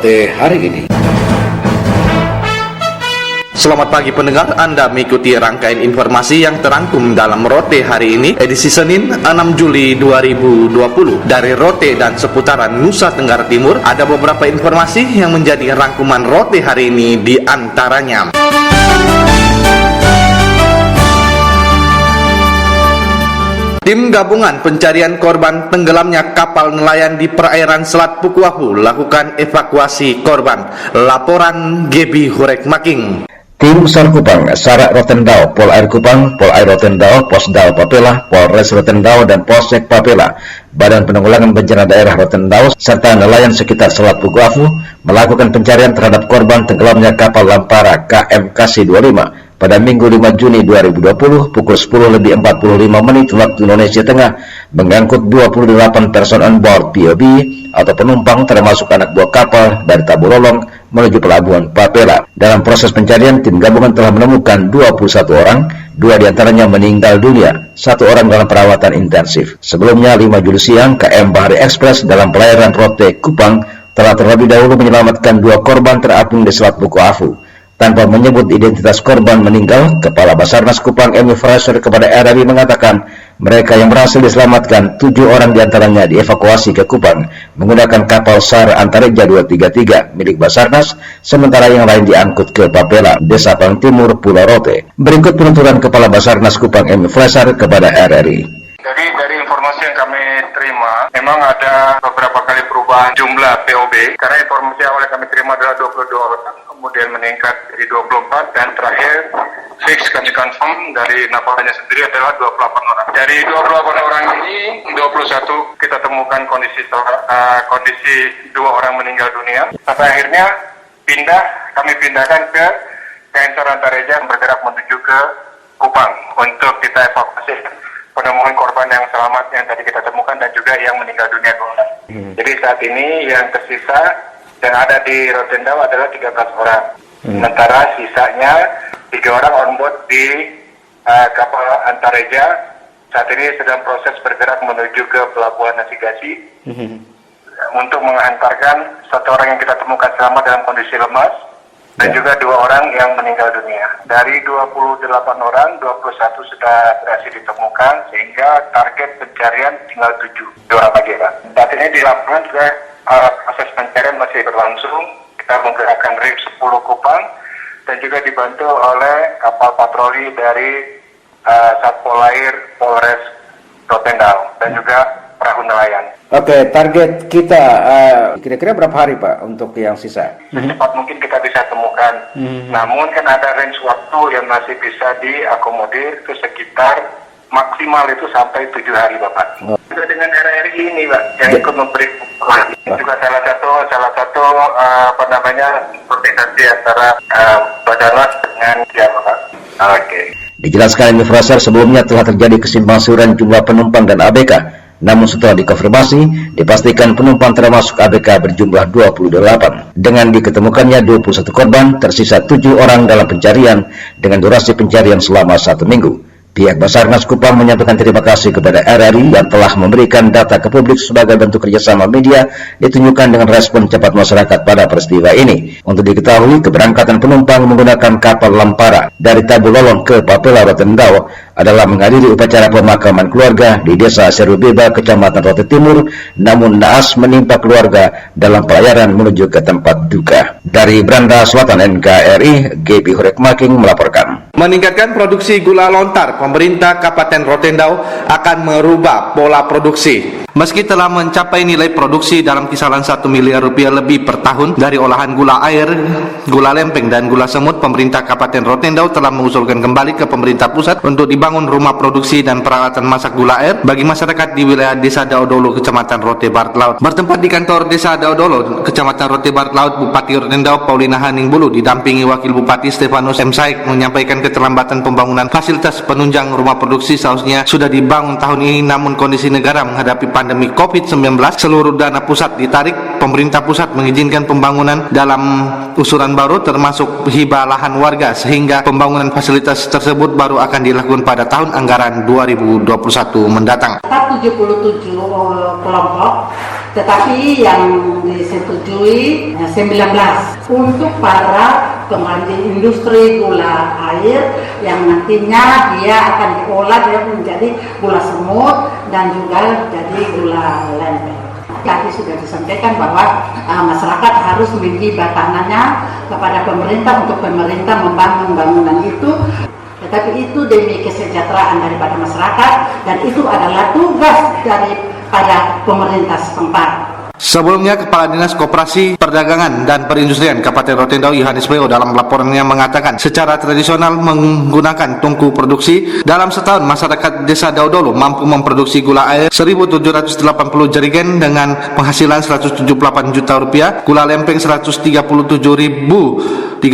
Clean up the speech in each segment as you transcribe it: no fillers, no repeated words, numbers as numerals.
Rote hari ini. Selamat pagi pendengar, Anda mengikuti rangkaian informasi yang terangkum dalam Rote hari ini, edisi Senin 6 Juli 2020. Dari Rote dan seputaran Nusa Tenggara Timur, ada beberapa informasi yang menjadi rangkuman Rote hari ini, di antaranya. Tim gabungan pencarian korban tenggelamnya kapal nelayan di perairan Selat Pukuahu lakukan evakuasi korban. Laporan Gebi Hurek Making. Tim SAR Kupang, Sarak Rotendao, Pol Air Kupang, Pol Air Rotendao, Posdal Papela, Polres Rotendao, dan Polsek Papela, Badan Penanggulangan Bencana Daerah Rotendao, serta nelayan sekitar Selat Pukuahu melakukan pencarian terhadap korban tenggelamnya kapal Lampara KM Kasih 25 pada Minggu 5 Juni 2020 pukul 10.45 waktu Indonesia Tengah, mengangkut 28 person on board POB atau penumpang termasuk anak buah kapal dari Tabulolong menuju pelabuhan Papela. Dalam proses pencarian, tim gabungan telah menemukan 21 orang, 2 diantaranya meninggal dunia, 1 orang dalam perawatan intensif. Sebelumnya 5 Juli siang, KM Bahari Express dalam pelayaran Rote Kupang telah terlebih dahulu menyelamatkan 2 korban terapung di Selat Pukuahu. Tanpa menyebut identitas korban meninggal, Kepala Basarnas Kupang Emi Fraser kepada RRI mengatakan mereka yang berhasil diselamatkan 7 orang diantaranya dievakuasi ke Kupang menggunakan kapal SAR Antareja 233 milik Basarnas, sementara yang lain diangkut ke Papela, Desa Paling Timur, Pulau Rote. Berikut penuturan Kepala Basarnas Kupang Emi Fraser kepada RRI. Jadi dari informasi yang kami terima, memang ada beberapa kali perubahan jumlah POB, karena informasi awal yang kami terima adalah 22 orang, kemudian meningkat jadi 24, dan terakhir fix kami confirm dari Napolanya sendiri adalah 28 orang. Dari 28 orang ini, 21 kita temukan kondisi 2 orang meninggal dunia. Sampai akhirnya kami pindahkan ke KM Antareja bergerak menuju ke Kupang untuk kita evakuasi penemuan korban yang selamat yang tadi kita temukan dan juga yang meninggal dunia. Jadi saat ini yang tersisa yang ada di Rotendao adalah 13 orang. Sementara sisanya 3 orang on board di kapal Antareja saat ini sedang proses bergerak menuju ke pelabuhan navigasi untuk mengantarkan 1 orang yang kita temukan selamat dalam kondisi lemas dan juga 2 orang yang meninggal dunia. Dari 28 orang, 21 sudah berhasil ditemukan sehingga target pencarian tinggal 2 orang lagi, Pak. Saat ini di lapangan juga proses pencarian masih berlangsung. Kita menggerakkan RIP 10 Kupang dan juga dibantu oleh kapal patroli dari Satpol Air Polres Rotendao dan juga perahu nelayan. Oke, target kita kira-kira berapa hari Pak untuk yang sisa? Secepat mungkin kita bisa temukan. Namun kan ada range waktu yang masih bisa diakomodir itu sekitar maksimal itu sampai 7 hari Bapak. Juga dengan RRI ini Pak yang ikut memberi informasi. Juga salah satu koordinasi antara Basarnas dengan dia Bapak. Oke. Dijelaskan Emi Fraser sebelumnya telah terjadi kesimpang siuran jumlah penumpang dan ABK. Namun setelah dikonfirmasi, dipastikan penumpang termasuk ABK berjumlah 28. Dengan diketemukannya 21 korban, tersisa 7 orang dalam pencarian dengan durasi pencarian selama 1 minggu. Pihak Basarnas Kupang menyampaikan terima kasih kepada RRI yang telah memberikan data ke publik sebagai bentuk kerjasama media ditunjukkan dengan respon cepat masyarakat pada peristiwa ini. Untuk diketahui, keberangkatan penumpang menggunakan kapal Lampara dari Tabulolong ke Papela Rotendao adalah menghadiri upacara pemakaman keluarga di Desa Serubeba, Kecamatan Rote Timur, namun naas menimpa keluarga dalam pelayaran menuju ke tempat duka. Dari Branda Selatan NKRI, Gebi Hurek Making melaporkan. Meningkatkan produksi gula lontar, pemerintah Kabupaten Rotendao akan merubah pola produksi. Meski telah mencapai nilai produksi dalam kisaran 1 miliar rupiah lebih per tahun dari olahan gula air, gula lempeng, dan gula semut, pemerintah Kabupaten Rotendao telah mengusulkan kembali ke pemerintah pusat untuk dibangun rumah produksi dan peralatan masak gula air bagi masyarakat di wilayah Desa Daudolo, Kecamatan Rote Barat Laut. Bertempat di kantor Desa Daudolo, Kecamatan Rote Barat Laut, Bupati Rotendao Paulina Haningbulu didampingi Wakil Bupati Stefanus M. Saik menyampaikan keterlambatan pembangunan fasilitas penunjang rumah produksi. Seharusnya sudah dibangun tahun ini, namun kondisi negara menghadapi pandemi COVID-19, seluruh dana pusat ditarik. Pemerintah pusat mengizinkan pembangunan dalam usulan baru termasuk hibah lahan warga, sehingga pembangunan fasilitas tersebut baru akan dilakukan pada tahun anggaran 2021 mendatang. 77 kelompok Tetapi yang disetujui 19 untuk para pengrajin industri gula air yang nantinya dia akan diolah dia menjadi gula semut dan juga jadi gula lempeng. Tadi sudah disampaikan bahwa masyarakat harus menggiba tanahnya kepada pemerintah untuk pemerintah membangun bangunan itu. Tetapi itu demi kesejahteraan daripada masyarakat dan itu adalah tugas daripada pemerintah setempat. Sebelumnya, Kepala Dinas Koperasi Perdagangan dan Perindustrian Kabupaten Rotendao Yohanes Beo dalam laporannya mengatakan secara tradisional menggunakan tungku produksi dalam setahun masyarakat Desa Daudolo mampu memproduksi gula air 1.780 jerigen dengan penghasilan 178 juta rupiah, gula lempeng 137.320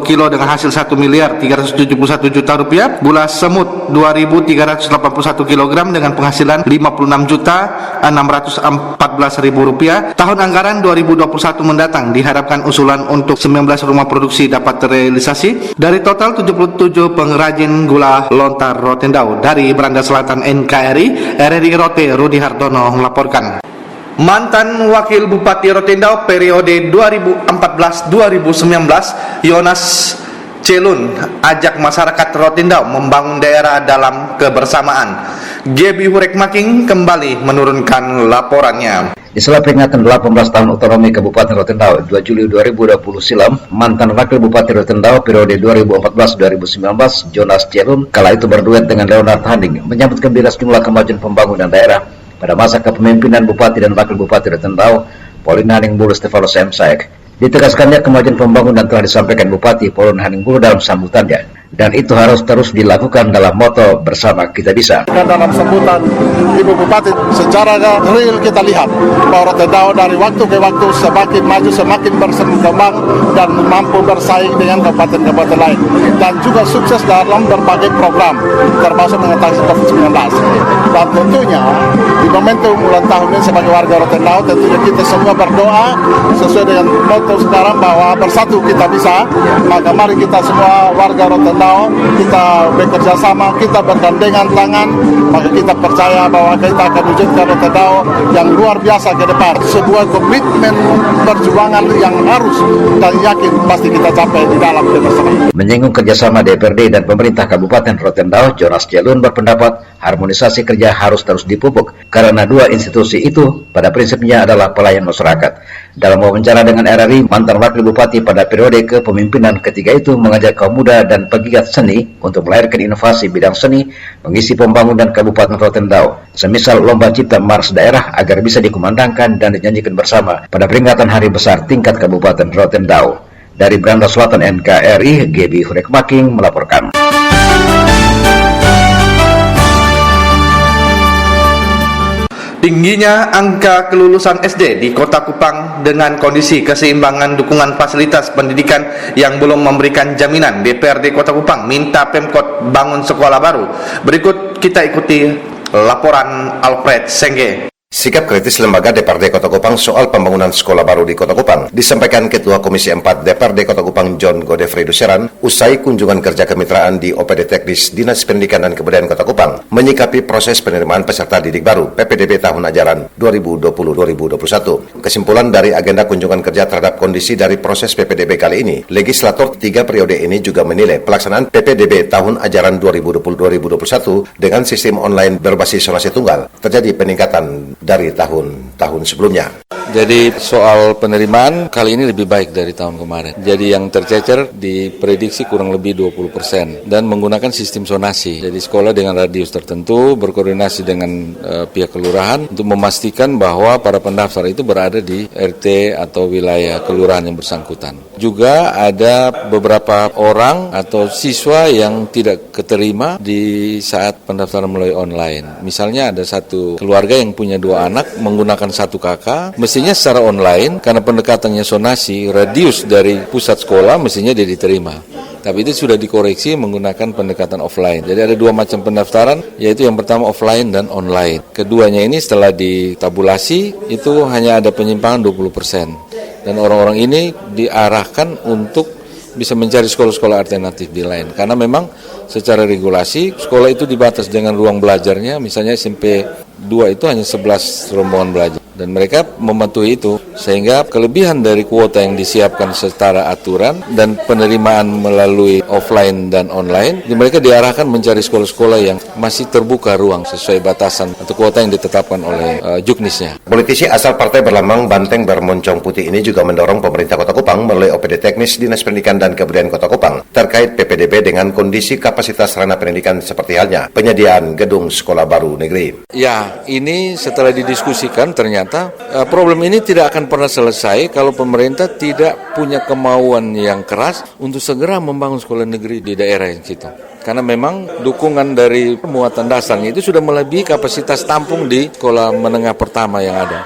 kilo dengan hasil 1 miliar 371 juta rupiah, gula semut 2.381 kilogram dengan penghasilan 56 juta 614.000 rupiah. Tahun anggaran 2021 mendatang diharapkan usulan untuk 19 rumah produksi dapat terrealisasi dari total 77 pengrajin gula lontar Rotendao. Dari Beranda Selatan NKRI, RRI Rote Rudi Hartono melaporkan. Mantan Wakil Bupati Rotendao periode 2014-2019, Yonas Celun ajak masyarakat Rotendao membangun daerah dalam kebersamaan. Gebi Hurekmaking kembali menurunkan laporannya. Di sela peringatan 18 tahun otonomi Kabupaten Rotendao 2 Juli 2020 silam, mantan Wakil Bupati Rotendao periode 2014-2019, Jonas Celun, kala itu berduet dengan Leonard Handing, menyambut gembira sejumlah kemajuan pembangunan daerah pada masa kepemimpinan Bupati dan Wakil Bupati Rotendao, Pauline Haningbulu Stefanus M. Saek. Ditegaskannya kemajuan pembangunan telah disampaikan Bupati Pauline Haningbulu dalam sambutannya, dan itu harus terus dilakukan dalam moto bersama kita bisa. Dalam sambutan Ibu Bupati, secara real kita lihat bahwa Rotendao dari waktu ke waktu semakin maju, semakin berkembang dan mampu bersaing dengan kabupaten-kabupaten lain, dan juga sukses dalam berbagai program termasuk mengatasi COVID-19. Dan tentunya di momentum ulang tahun ini sebagai warga Rotendao, tentunya kita semua berdoa sesuai dengan moto sekarang bahwa bersatu kita bisa. Maka mari kita semua warga Rotendao, kita bekerja sama, kita bergandengan tangan, maka kita percaya bahwa kita akan wujudkan Rotendao yang luar biasa ke depan. Sebuah komitmen perjuangan yang harus dan yakin pasti kita capai di dalam kebersamaan. Menyinggung kerjasama DPRD dan pemerintah Kabupaten Rotendao, Jonas Celun berpendapat harmonisasi kerja harus terus dipupuk karena dua institusi itu pada prinsipnya adalah pelayan masyarakat. Dalam wawancara dengan RRI, mantan Wakil Bupati pada periode kepemimpinan ketiga itu mengajak kaum muda dan pegiat seni untuk melahirkan inovasi bidang seni mengisi pembangunan Kabupaten Rotendao, semisal lomba cipta Mars daerah agar bisa dikumandangkan dan dinyanyikan bersama pada peringatan hari besar tingkat Kabupaten Rotendao. Dari Beranda Selatan NKRI, Gebi Hurekmaking melaporkan. Tingginya angka kelulusan SD di Kota Kupang dengan kondisi keseimbangan dukungan fasilitas pendidikan yang belum memberikan jaminan, DPRD Kota Kupang minta Pemkot bangun sekolah baru. Berikut kita ikuti laporan Alfred Sengge. Sikap kritis lembaga DPRD Kota Kupang soal pembangunan sekolah baru di Kota Kupang disampaikan Ketua Komisi 4 DPRD Kota Kupang John Godefrey Duseran usai kunjungan kerja kemitraan di OPD Teknis Dinas Pendidikan dan Kebudayaan Kota Kupang menyikapi proses penerimaan peserta didik baru PPDB tahun ajaran 2020-2021. Kesimpulan dari agenda kunjungan kerja terhadap kondisi dari proses PPDB kali ini, legislator 3 periode ini juga menilai pelaksanaan PPDB tahun ajaran 2020-2021 dengan sistem online berbasis zonasi tunggal terjadi peningkatan dari tahun-tahun sebelumnya. Jadi soal penerimaan kali ini lebih baik dari tahun kemarin. Jadi yang tercecer diprediksi kurang lebih 20% dan menggunakan sistem zonasi. Jadi sekolah dengan radius tertentu berkoordinasi dengan pihak kelurahan untuk memastikan bahwa para pendaftar itu berada di RT atau wilayah kelurahan yang bersangkutan. Juga ada beberapa orang atau siswa yang tidak keterima di saat pendaftaran melalui online. Misalnya ada satu keluarga yang punya 2 anak menggunakan 1 kakak, mestinya secara online karena pendekatannya zonasi, radius dari pusat sekolah mestinya dia diterima. Tapi itu sudah dikoreksi menggunakan pendekatan offline. Jadi ada 2 macam pendaftaran, yaitu yang pertama offline dan online. Keduanya ini setelah ditabulasi itu hanya ada penyimpangan 20%. Dan orang-orang ini diarahkan untuk bisa mencari sekolah-sekolah alternatif di lain. Karena memang secara regulasi sekolah itu dibatas dengan ruang belajarnya, misalnya SMP 2 itu hanya 11 rombongan belajar. dan mereka mematuhi itu, sehingga kelebihan dari kuota yang disiapkan secara aturan dan penerimaan melalui offline dan online, mereka diarahkan mencari sekolah-sekolah yang masih terbuka ruang sesuai batasan atau kuota yang ditetapkan oleh Juknisnya. Politisi asal Partai Berlambang Banteng Bermoncong Putih ini juga mendorong pemerintah Kota Kupang melalui OPD Teknis Dinas Pendidikan dan Kebudayaan Kota Kupang terkait PPDB dengan kondisi kapasitas sarana pendidikan seperti halnya penyediaan gedung sekolah baru negeri. Ya, ini setelah didiskusikan ternyata problem ini tidak akan pernah selesai kalau pemerintah tidak punya kemauan yang keras untuk segera membangun sekolah negeri di daerah yang situ. Karena memang dukungan dari muatan dasarnya itu sudah melebihi kapasitas tampung di sekolah menengah pertama yang ada.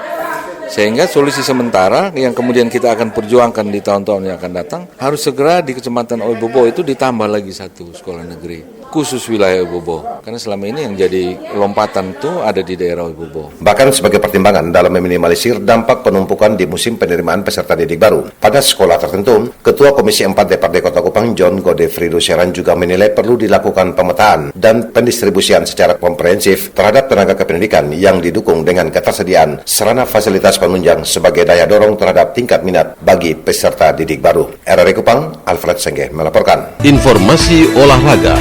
Sehingga solusi sementara yang kemudian kita akan perjuangkan di tahun-tahun yang akan datang, harus segera di Kecamatan Oebobo itu ditambah lagi satu sekolah negeri khusus wilayah Oebobo. Karena selama ini yang jadi lompatan itu ada di daerah Oebobo. Bahkan sebagai pertimbangan dalam meminimalisir dampak penumpukan di musim penerimaan peserta didik baru pada sekolah tertentu, Ketua Komisi 4 DPRD Kota Kupang John Godefrey Duseran juga menilai perlu dilakukan pemetaan dan pendistribusian secara komprehensif terhadap tenaga kependidikan yang didukung dengan ketersediaan sarana fasilitas penunjang sebagai daya dorong terhadap tingkat minat bagi peserta didik baru. RRI Kupang, Alfred Sengge melaporkan. Informasi olahraga.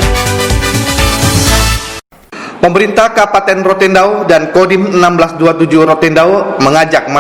Pemerintah Kabupaten Rotendao dan Kodim 1627 Rotendao mengajak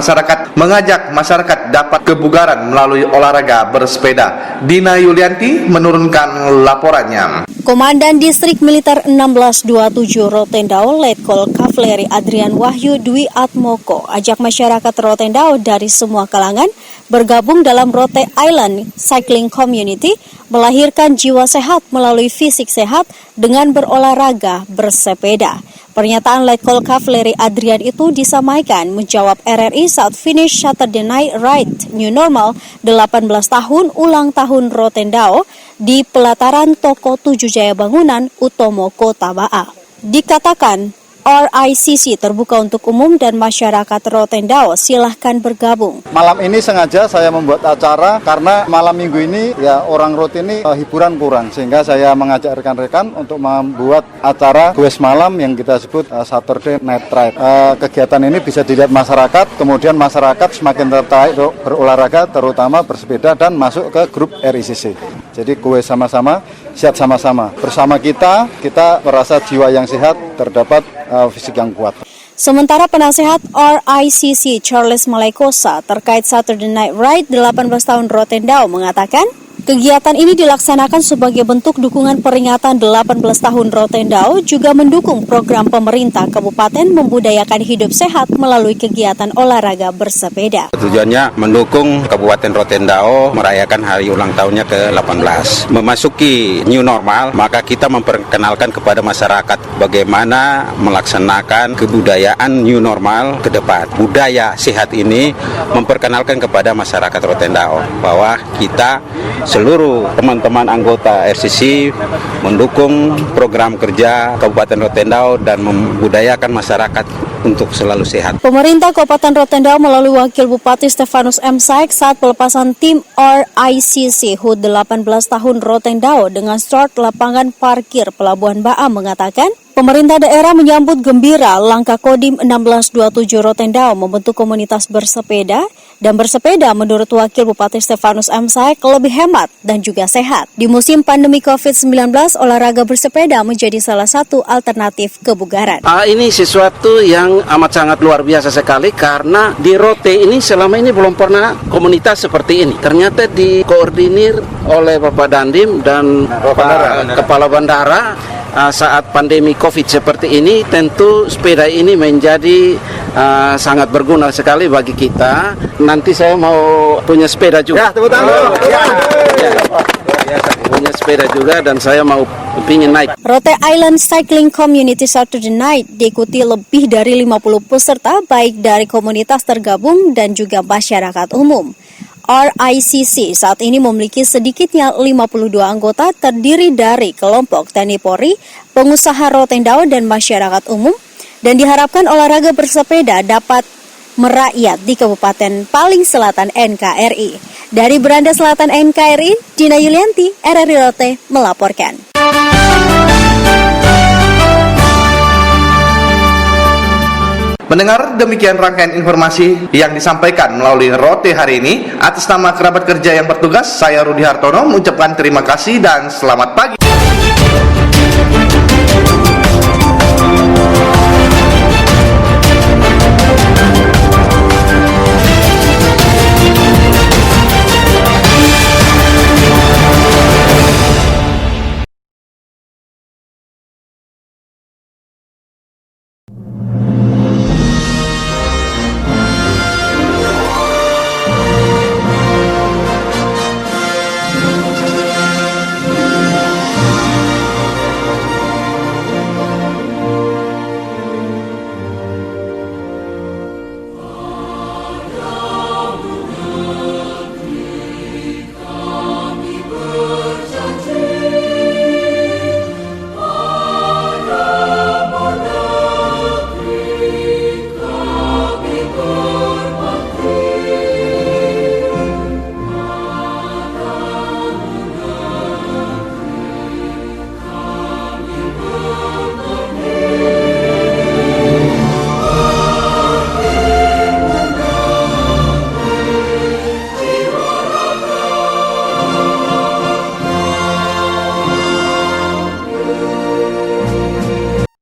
masyarakat dapat kebugaran melalui olahraga bersepeda. Dina Yulianti menurunkan laporannya. Komandan Distrik Militer 1627 Rotendao, Letkol Kavleri Adrian Wahyu Dwi Atmoko, ajak masyarakat Rotendao dari semua kalangan bergabung dalam Rote Island Cycling Community, melahirkan jiwa sehat melalui fisik sehat dengan berolahraga bersepeda. Pernyataan Letkol Kavleri Adrian itu disampaikan menjawab RRI saat finish Saturday Night Ride New Normal 18 tahun ulang tahun Rotendao di pelataran Toko 7 Jaya Bangunan Utomo Kota Baa. Dikatakan RICC terbuka untuk umum dan masyarakat Rotendao silahkan bergabung. Malam ini sengaja saya membuat acara karena malam minggu ini ya orang Rot ini hiburan kurang, sehingga saya mengajak rekan-rekan untuk membuat acara kuis malam yang kita sebut Saturday Night Ride. Kegiatan ini bisa dilihat masyarakat, kemudian masyarakat semakin tertarik berolahraga, terutama bersepeda dan masuk ke grup RICC. Jadi kuis sama-sama, sehat sama-sama. Bersama kita merasa jiwa yang sehat, terdapat fisik yang kuat. Sementara penasehat RICC Charles Malaikosa terkait Saturday Night Ride 18 tahun Rotendao mengatakan, kegiatan ini dilaksanakan sebagai bentuk dukungan peringatan 18 tahun Rotendao, juga mendukung program pemerintah kabupaten membudayakan hidup sehat melalui kegiatan olahraga bersepeda. Tujuannya mendukung Kabupaten Rotendao merayakan hari ulang tahunnya ke-18. Memasuki new normal, maka kita memperkenalkan kepada masyarakat bagaimana melaksanakan kebudayaan new normal ke depan. Budaya sehat ini memperkenalkan kepada masyarakat Rotendao bahwa kita seluruh teman-teman anggota RCC mendukung program kerja Kabupaten Rotendao dan membudayakan masyarakat untuk selalu sehat. Pemerintah Kabupaten Rotendao melalui Wakil Bupati Stefanus M. Saik saat pelepasan tim RICC HUT 18 tahun Rotendao dengan start lapangan parkir Pelabuhan Baa mengatakan, pemerintah daerah menyambut gembira langkah Kodim 1627 Rotendao membentuk komunitas bersepeda, dan bersepeda menurut Wakil Bupati Stefanus M. Saik lebih hemat dan juga sehat. Di musim pandemi COVID-19, olahraga bersepeda menjadi salah satu alternatif kebugaran. Ini sesuatu yang amat sangat luar biasa sekali karena di Rote ini selama ini belum pernah komunitas seperti ini. Ternyata dikoordinir oleh Bapak Dandim dan Kepala Bandara. Saat pandemi COVID seperti ini, tentu sepeda ini menjadi sangat berguna sekali bagi kita. Nanti saya mau punya sepeda juga. Ya, tepuk tangan. Punya sepeda juga dan saya mau ingin naik. Rote Island Cycling Community Saturday Night diikuti lebih dari 50 peserta baik dari komunitas tergabung dan juga masyarakat umum. RICC saat ini memiliki sedikitnya 52 anggota terdiri dari kelompok TNI Polri, pengusaha Rotendao dan masyarakat umum, dan diharapkan olahraga bersepeda dapat merakyat di Kabupaten paling selatan NKRI. Dari Beranda Selatan NKRI, Dina Yulianti, RRI Rote melaporkan. Mendengar demikian rangkaian informasi yang disampaikan melalui Rote hari ini, atas nama kerabat kerja yang bertugas, saya Rudi Hartono mengucapkan terima kasih dan selamat pagi.